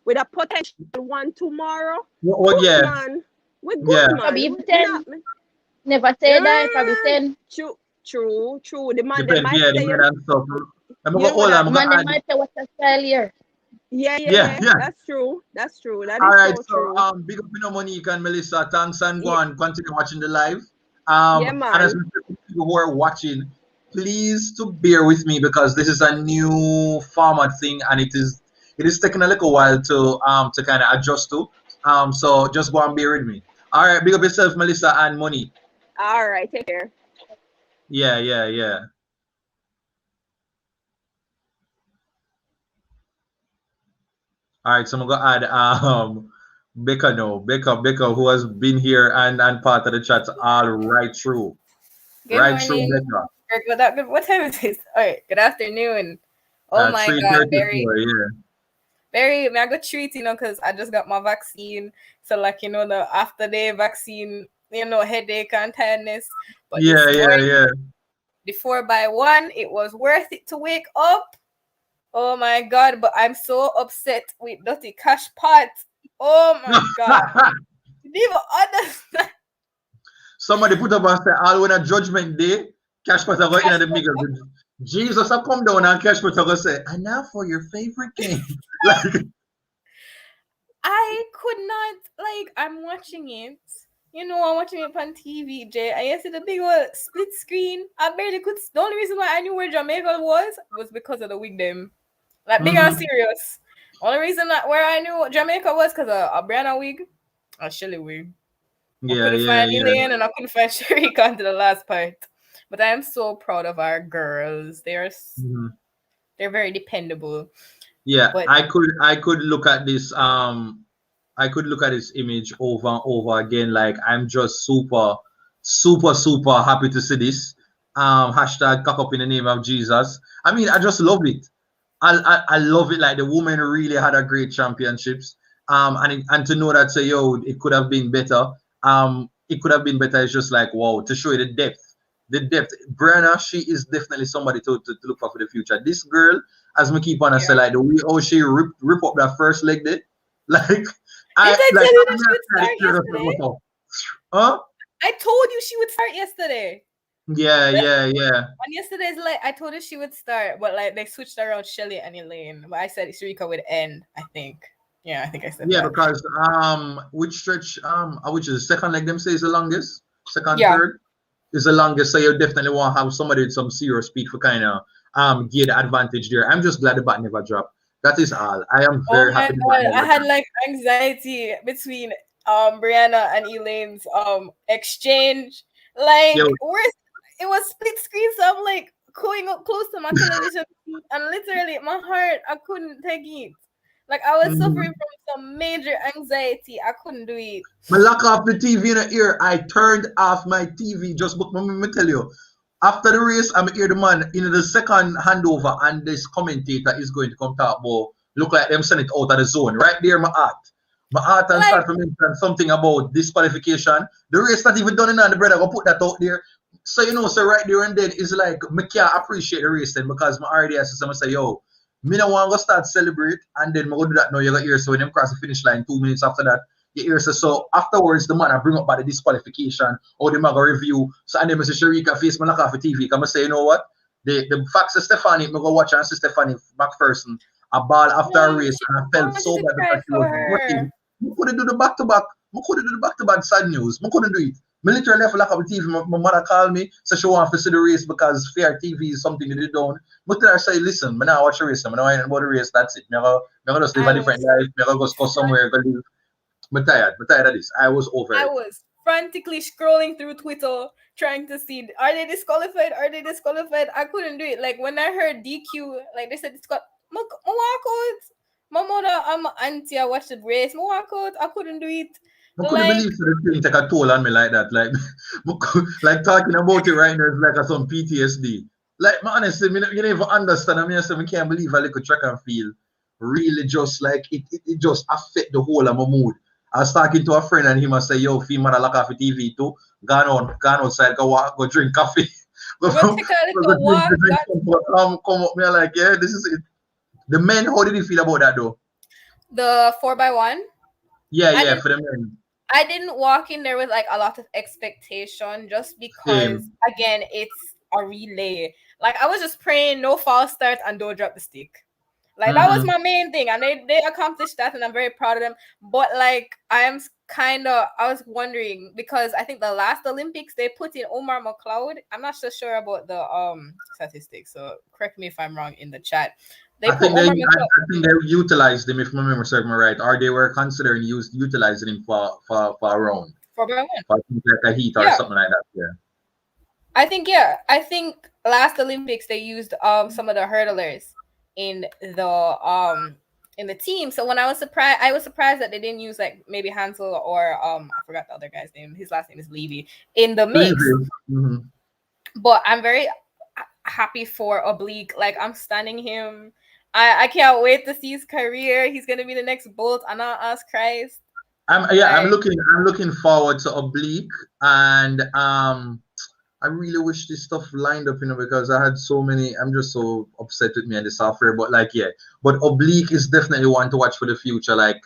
[SPEAKER 5] with a potential one tomorrow.
[SPEAKER 2] Oh,
[SPEAKER 5] Good
[SPEAKER 2] yeah.
[SPEAKER 5] man. We're good,
[SPEAKER 2] Yeah.
[SPEAKER 5] man.
[SPEAKER 7] Probably even
[SPEAKER 5] We're
[SPEAKER 7] 10.
[SPEAKER 5] not-
[SPEAKER 7] Never say that. Probably 10.
[SPEAKER 5] True. The man they
[SPEAKER 2] Depends,
[SPEAKER 5] might
[SPEAKER 2] yeah,
[SPEAKER 5] say
[SPEAKER 2] depends and stuff. I'm
[SPEAKER 5] you
[SPEAKER 2] gonna
[SPEAKER 5] know
[SPEAKER 2] hold
[SPEAKER 5] that
[SPEAKER 2] on, I'm
[SPEAKER 7] Man,
[SPEAKER 2] gonna
[SPEAKER 7] they
[SPEAKER 2] add.
[SPEAKER 7] might say what's a style here.
[SPEAKER 5] yeah.
[SPEAKER 2] Yeah.
[SPEAKER 5] That's true. That
[SPEAKER 2] All
[SPEAKER 5] is
[SPEAKER 2] right,
[SPEAKER 5] so
[SPEAKER 2] so
[SPEAKER 5] true.
[SPEAKER 2] big up to Monique and Melissa. Thanks and go
[SPEAKER 5] Yeah,
[SPEAKER 2] on, continue watching the live.
[SPEAKER 5] yeah,
[SPEAKER 2] And as
[SPEAKER 5] man.
[SPEAKER 2] we say, people who are watching, please to bear with me because this is a new format thing and it is taking a little while to kind of adjust to. So just go and bear with me. All right, big up yourself, Melissa and Monique.
[SPEAKER 5] All right, take care.
[SPEAKER 2] Yeah. All right, so I'm gonna add Becca now. Becca who has been here and part of the chat all right through.
[SPEAKER 9] Good
[SPEAKER 2] Right through
[SPEAKER 9] morning.
[SPEAKER 2] Becca.
[SPEAKER 9] Or what time is this? All right. Good afternoon. Oh my God,
[SPEAKER 2] 3:34, yeah.
[SPEAKER 9] very. I got treat, because I just got my vaccine. So like, the after day vaccine, headache and tiredness. But this morning,
[SPEAKER 2] Yeah.
[SPEAKER 9] the 4x1, it was worth it to wake up. Oh my God, but I'm so upset with Dirty Cash Pot. Oh my God. You didn't even understand.
[SPEAKER 2] Somebody put up and say, all when a judgment day, cash pot go in the middle. Jesus will come down and cash pot go say, and now for your favorite game. Like,
[SPEAKER 9] I could not, I'm watching it. I'm watching it on TV, Jay. I see the big old split screen. I barely could. The only reason why I knew where Jamaica was because of the wig them. Like, big and serious. Only reason where I knew what Jamaica was because of a Briana wig, a Shelly wig. I couldn't find Elaine and I couldn't find Sherika until the last part. But I am so proud of our girls. They're very dependable.
[SPEAKER 2] Yeah,
[SPEAKER 9] but
[SPEAKER 2] I could look at this I could look at this image over and over again. Like I'm just super happy to see this. Hashtag cock up in the name of Jesus. I mean, I just love it. I love it. Like the women really had a great championships. And to know that say yo, it could have been better. It could have been better. It's just like wow, to show you the depth. Briana, she is definitely somebody to look for the future. This girl, as me keep on say, like the way how she rip up that first leg there, like
[SPEAKER 9] I tell you that she would start yesterday?
[SPEAKER 2] Huh?
[SPEAKER 9] I told you she would start yesterday.
[SPEAKER 2] Yeah.
[SPEAKER 9] On yesterday's I told her she would start, but they switched around Shelly and Elaine. But I said Sharika would end, I think. Yeah, I think I said that.
[SPEAKER 2] Because which stretch which is the second leg them say is the longest? Second, third is the longest, so you definitely want to have somebody with some serious speed for kind of get the advantage there. I'm just glad the bat never dropped. That is all. I am very happy.
[SPEAKER 9] I had anxiety between Briana and Elaine's exchange. It was split screen, so I'm going up close to my television and literally my heart, I couldn't take it. I was suffering from some major anxiety. I couldn't do it.
[SPEAKER 2] I lock off the TV in the ear. I turned off my TV. Just but let me tell you, after the race, I'm here the man in the second handover, and this commentator is going to come talk about look like them send it out of the zone. Right there, my heart and start to mention something about disqualification. The race not even done in the brother. Go put that out there. So so right there and then it's like me can't appreciate the race then because my already has to say, yo, me no want to start celebrate and then me go do that now. You got here so when them cross the finish line 2 minutes after that. You hear so afterwards the man I bring up by the disqualification or the maga review. So and then I say Sharika face me lock off the TV. Come say, you know what? The facts of Stephanie, me go watch and see Stephanie McPherson a ball after a race and I felt so bad because she was working. I couldn't do the back-to-back. I couldn't do the back-to-back sad news. I couldn't do it. I literally left lack of TV. My mother called me, so she wanted to see the race because fair TV is something that they don't. But then I say, listen, I now watch the race. I know about the race. That's it. I'm going to just live a different life. I'm going to go somewhere. I'm tired of this. I was over it.
[SPEAKER 9] I was frantically scrolling through Twitter trying to see, are they disqualified? I couldn't do it. When I heard DQ, they said, it's got, walk out. My mother and my auntie, I watched the race. I couldn't do it.
[SPEAKER 2] I couldn't believe the thing take a toll on me like that. Like talking about it right now is like some PTSD. Like, honestly, you don't even understand. I can't believe a little track and field really just like it just affect the whole of my mood. I was talking to a friend and he must say, yo, female look off the TV too. Gone outside, go drink coffee.
[SPEAKER 9] Go take a little walk.
[SPEAKER 2] Come up me like, yeah, this is it. The men, how did you feel about that though?
[SPEAKER 9] The 4x1?
[SPEAKER 2] Yeah, for the men.
[SPEAKER 9] I didn't walk in there with like a lot of expectation just because again it's a relay. Like I was just praying no false start and don't drop the stick. Like that was my main thing, and they accomplished that, and I'm very proud of them. But like I was wondering because I think the last Olympics they put in Omar McLeod. I'm not so sure about the statistics, so correct me if I'm wrong in the chat.
[SPEAKER 2] I think they utilized him, if my memory serves me right, or they were considering utilizing him for a round. For like a heat or something like that. Yeah.
[SPEAKER 9] I think last Olympics they used some of the hurdlers in the team. So when I was surprised that they didn't use like maybe Hansel or I forgot the other guy's name. His last name is Levy in the mix. But I'm very happy for Oblique. Like I'm standing him. I can't wait to see his career. He's gonna be the next Bolt. And not ask Christ.
[SPEAKER 2] I'm looking forward to Oblique, and I really wish this stuff lined up, because I had so many. I'm just so upset with me and the software, but but Oblique is definitely one to watch for the future. Like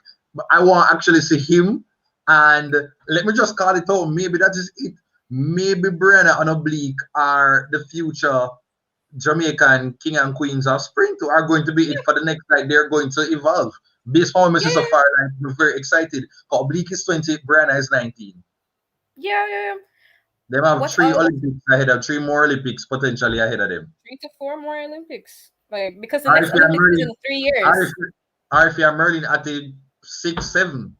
[SPEAKER 2] I want to actually see him, and let me just call it out. Maybe that is it. Maybe Briana and Oblique are the future Jamaican king and queens of spring too, are going to be it for the next, they're going to evolve. Based on my so far, I'm very excited. Oblique is 20, Briana is 19.
[SPEAKER 9] Yeah.
[SPEAKER 2] They have 3 Olympics ahead of 3 more Olympics potentially ahead of them.
[SPEAKER 9] 3 to 4 more Olympics. Like because the next Olympics is in 3 years.
[SPEAKER 2] RFA Merlin at the 6, 7.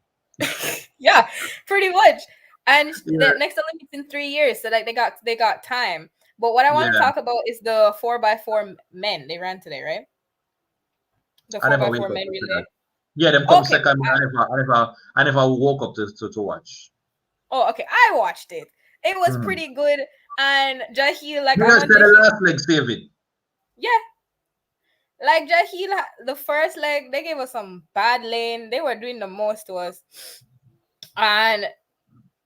[SPEAKER 9] Yeah, pretty much. And the next Olympics in 3 years. So like they got time. But what I want to talk about is the 4x4 men. They ran today, right? The 4x4 men relay.
[SPEAKER 2] Yeah, them come second. I never woke up to watch.
[SPEAKER 9] Oh, okay. I watched it. It was pretty good. And Jahil, like,
[SPEAKER 2] you guys got the last leg, save it.
[SPEAKER 9] Yeah. Like Jahil, the first leg, they gave us some bad lane. They were doing the most to us. And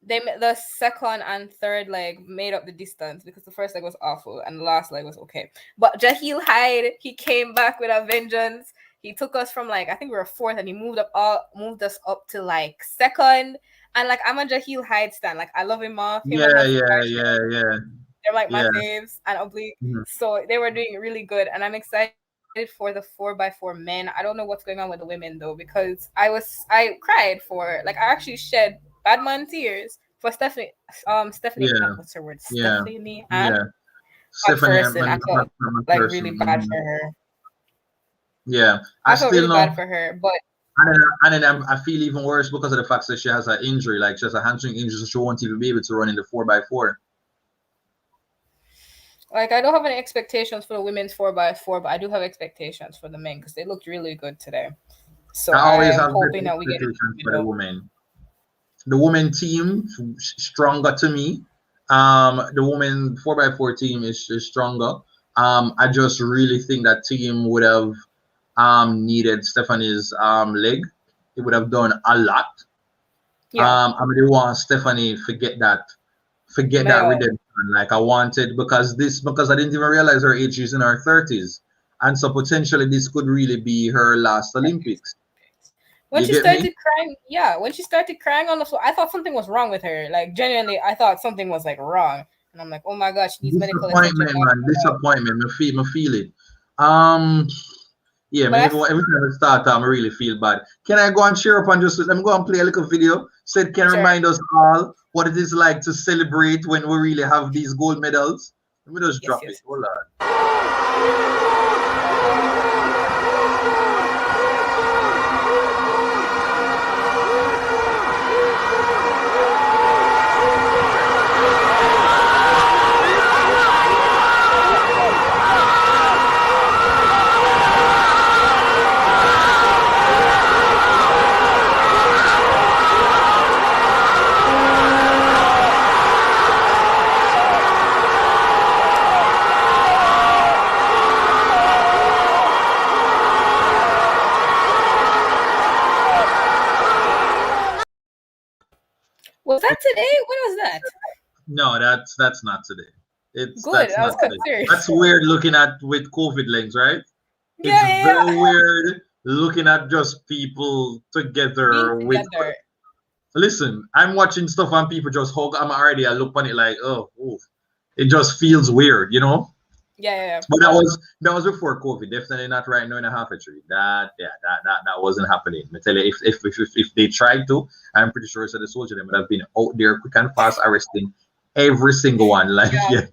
[SPEAKER 9] the second and third leg made up the distance because the first leg was awful and the last leg was okay. But Jahil Hyde, he came back with a vengeance. He took us from I think we were 4th, and he moved us up to second. And I'm a Jahil Hyde stan. I love him off.
[SPEAKER 2] Yeah.
[SPEAKER 9] They're my faves and Oblique. So they were doing really good, and I'm excited for the 4x4 men. I don't know what's going on with the women though, because I cried for I actually shed bad man tears for Stephanie. What's her word? Stephanie and McPherson. I felt really bad for her.
[SPEAKER 2] Yeah,
[SPEAKER 9] I felt really bad for her, but.
[SPEAKER 2] And then I feel even worse because of the fact that she has an injury, she has a hamstring injury, so she won't even be able to run in the 4x4.
[SPEAKER 9] I don't have any expectations for the women's 4x4, but I do have expectations for the men because they looked really good today. So
[SPEAKER 2] I always have
[SPEAKER 9] hoping that we get
[SPEAKER 2] for the women. The women team stronger to me. The women 4x4 team is stronger. I just really think that team would have needed Stephanie's leg. It would have done a lot. I really want Stephanie forget that redemption. I wanted because I didn't even realize her age is in her 30s, and so potentially this could really be her last Olympics.
[SPEAKER 9] When she started crying on the floor, I thought something was wrong with her. Genuinely, I thought something was wrong, and I'm like, oh my gosh, she needs medical attention.
[SPEAKER 2] Disappointment. I feel it. Yeah, every time I start, I really feel bad. Can I go and cheer up and let me go and play a little video? Said can remind us all what it is like to celebrate when we really have these gold medals. Let me just drop it. Hold on. No, that's not today.
[SPEAKER 9] Good.
[SPEAKER 2] That's
[SPEAKER 9] I was
[SPEAKER 2] not today.
[SPEAKER 9] concerned.
[SPEAKER 2] That's weird looking at with COVID lens, right?
[SPEAKER 9] Yeah,
[SPEAKER 2] It's
[SPEAKER 9] yeah,
[SPEAKER 2] very
[SPEAKER 9] yeah.
[SPEAKER 2] weird looking at just people together
[SPEAKER 9] Being
[SPEAKER 2] with.
[SPEAKER 9] together.
[SPEAKER 2] Listen, I'm watching stuff and people just hug. I'm already. I look on it like, oh, oof. It just feels weird, you know.
[SPEAKER 9] Yeah, yeah, yeah.
[SPEAKER 2] But that was before COVID. Definitely not right now in a half a tree. That wasn't happening. I tell you, if they tried to, I'm pretty sure the soldier them would have been out there quick and fast arresting every single one. Like
[SPEAKER 9] Yeah.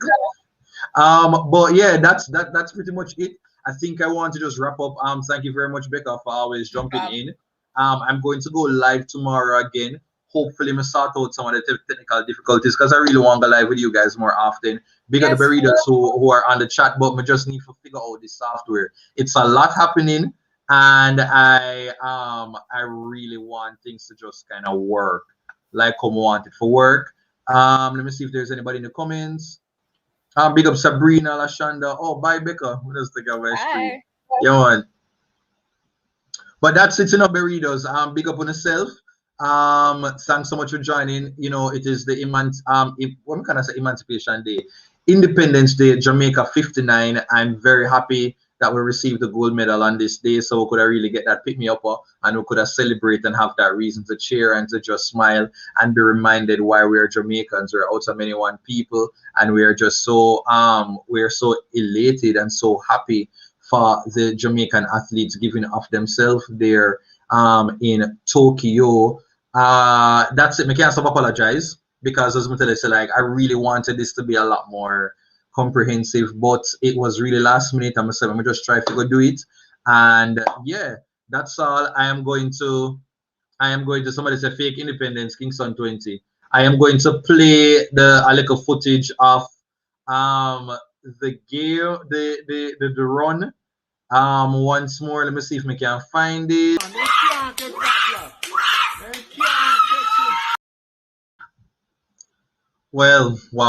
[SPEAKER 2] But yeah, that's pretty much it. I think I want to just wrap up. Thank you very much, Becca, for always jumping in. I'm going to go live tomorrow again. Hopefully, I sort out some of the technical difficulties because I really want to go live with you guys more often. Big up the readers who are on the chat, but we just need to figure out this software. It's a lot happening, and I really want things to just kind of work like I want it for work. Let me see if there's anybody in the comments. Big up Sabrina Lashanda. Oh, bye Becca. What else the guy by stream? Yo, man. But that's it, enough readers. Big up on yourself. Thanks so much for joining. You know, it is the what can I say? Emancipation Day, Independence Day, Jamaica 59. I'm very happy that we received the gold medal on this day, so we could really get that pick me up, and we could celebrate and have that reason to cheer and to just smile and be reminded why we are Jamaicans. We're out of many one people, and we are just so we're so elated and so happy for the Jamaican athletes giving of themselves there in Tokyo. That's it. I can't stop apologize because as I tell you, like I really wanted this to be a lot more comprehensive, but it was really last minute. I'm gonna just try to go do it, and yeah, that's all. I am going to somebody say fake independence Kingston 20. I am going to play a little footage of the game, the run once more. Let me see if we can find it. Well, wow.